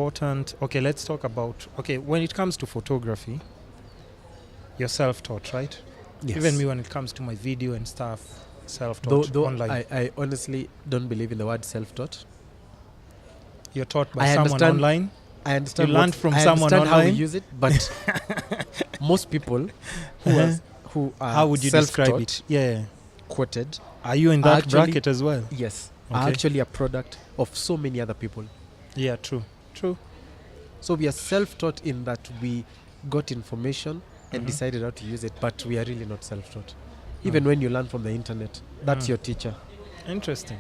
important. Okay, let's talk about, when it comes to photography, you're self-taught, right? Yes. Even me, when it comes to my video and stuff, self-taught Though online. I honestly don't believe in the word self-taught. You're taught by I someone understand- online. I understand You learned from I someone understand how we online? use it, but most people who are How would you describe self-taught, it? Yeah. quoted, Are you in Are that actually- bracket as well? yes, are Okay. actually a product of so many other people. Yeah, true. So we are self-taught in that we got information and Mhm. decided how to use it, but we are really not self-taught. Even when you learn from the internet, that's your teacher. Interesting.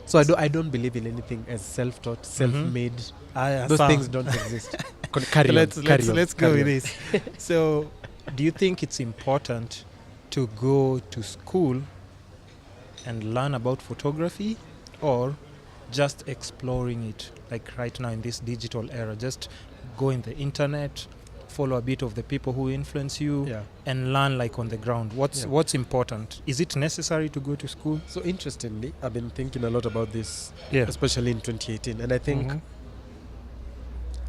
So I don't believe in anything as self-taught, self-made. Those things don't exist. Carry on, let's carry let's on, let's go carry with on. this. So, do you think it's important to go to school and learn about photography, or just exploring it, like right now in this digital era, just go in the internet, follow a bit of the people who influence you, Yeah. and learn like on the ground? Yeah. What's important? Is it necessary to go to school? So interestingly, I've been thinking a lot about this, Yeah. especially in 2018, and I think Mhm.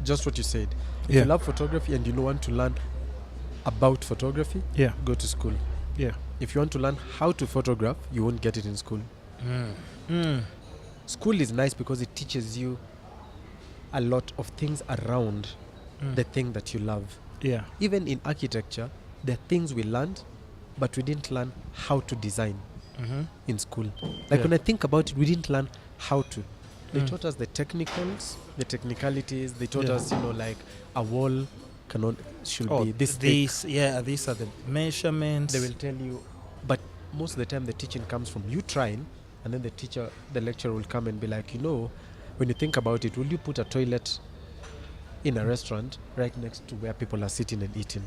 just what you said. If Yeah. you love photography and you want to learn about photography, Yeah. go to school. Yeah. If you want to learn how to photograph, you won't get it in school. School is nice because it teaches you a lot of things around the thing that you love. Yeah. Even in architecture, there are things we learned, but we didn't learn how to design in school. Like Yeah. when I think about it, we didn't learn how to. They Mm. taught us the technicals, the technicalities. They taught Yeah. us, like a wall should be this thick. these are the measurements. They will tell you, but most of the time the teaching comes from you trying, and then the lecturer will come and be like, when you think about it, will you put a toilet in a restaurant right next to where people are sitting and eating?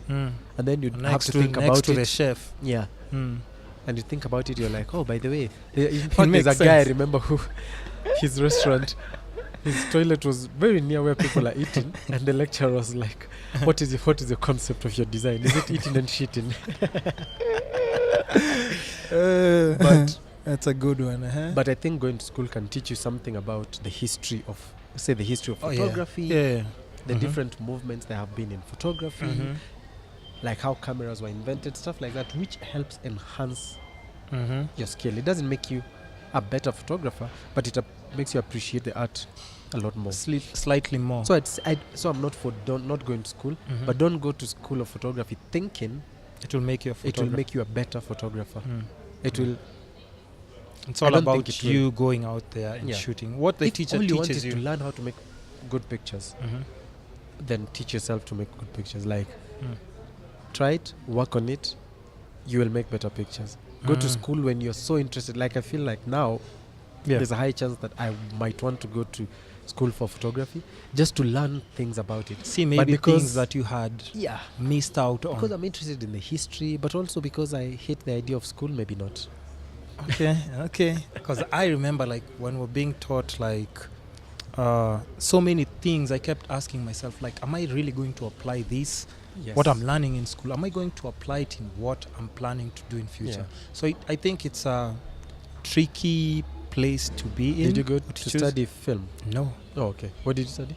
And then you have to think next about to it. the chef. Yeah. And you think about it, you're like, oh, by the way, in fact, there's makes a guy I sense. remember who his restaurant, his toilet was very near where people are eating, and the lecturer was like, what is your concept of your design? Is it eating and shitting? But that's a good one. But I think going to school can teach you something about the history of photography, Yeah. the different movements there have been in photography, like how cameras were invented, stuff like that, which helps enhance your skill. It doesn't make you a better photographer, but it makes you appreciate the art a lot more. Slightly more. So I'm not for not going to school, but don't go to school of photography thinking it will make you a it photographer. will make you a better photographer. It will. It's I all don't about think it will. you going out there and Yeah. shooting. What the If teacher all you want teaches is you. to learn how to make good pictures, then teach yourself to make good pictures. Like, try it, work on it, you will make better pictures. Go to school when you're so interested. Like, I feel like now there's a high chance that I might want to go to school for photography just to learn things about it. See, But maybe because- things that you had missed out on. Because I'm interested in the history, but also because I hate the idea of school, maybe not. Okay. Because I remember, like, when we're being taught, like, so many things, I kept asking myself, like, am I really going to apply this? Yes. What I'm learning in school, am I going to apply it in what I'm planning to do in future? Yeah. So I think it's a tricky place to be in. Did you go to to choose. study film? No. Oh, okay. What did you study?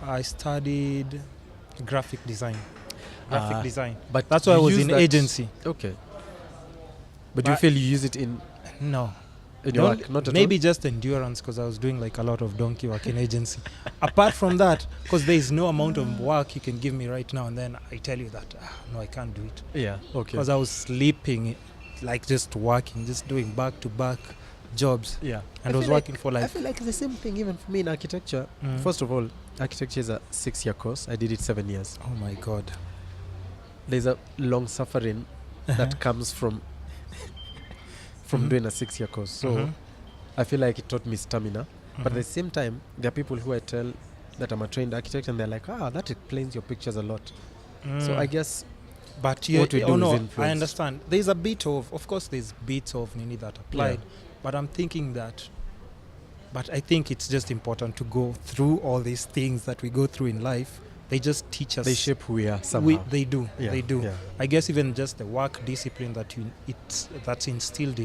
I studied graphic design. Design. But That's why I you was use in that- agency. Okay. But you But- feel you use it in No. your work? Not at Maybe just endurance, because I was doing like a lot of donkey work in agency. Apart from that, because there is no amount of work you can give me right now, and then I tell you that no, I can't do it, all? Yeah. Okay. because I was sleeping, like just working, just doing back-to-back jobs, Yeah. and I was working for I like feel like it's the same thing even for me in architecture. First of all, architecture is a 6-year course. I did it 7 years. oh my god. There's a long suffering that comes from doing a 6-year course. So I feel like it taught me stamina. But at the same time, there are people who I tell that I'm a trained architect, and they're like, that explains your pictures a lot. So I guess But you, what we do is I influence. understand. There's a bit of course, there's bits of Nini that applied, but I'm thinking that. But I think it's just important to go through all these things that we go through in life. They just teach us. they shape who we are somehow. They do. Yeah, They do. yeah. I guess even just the work discipline that's instilled in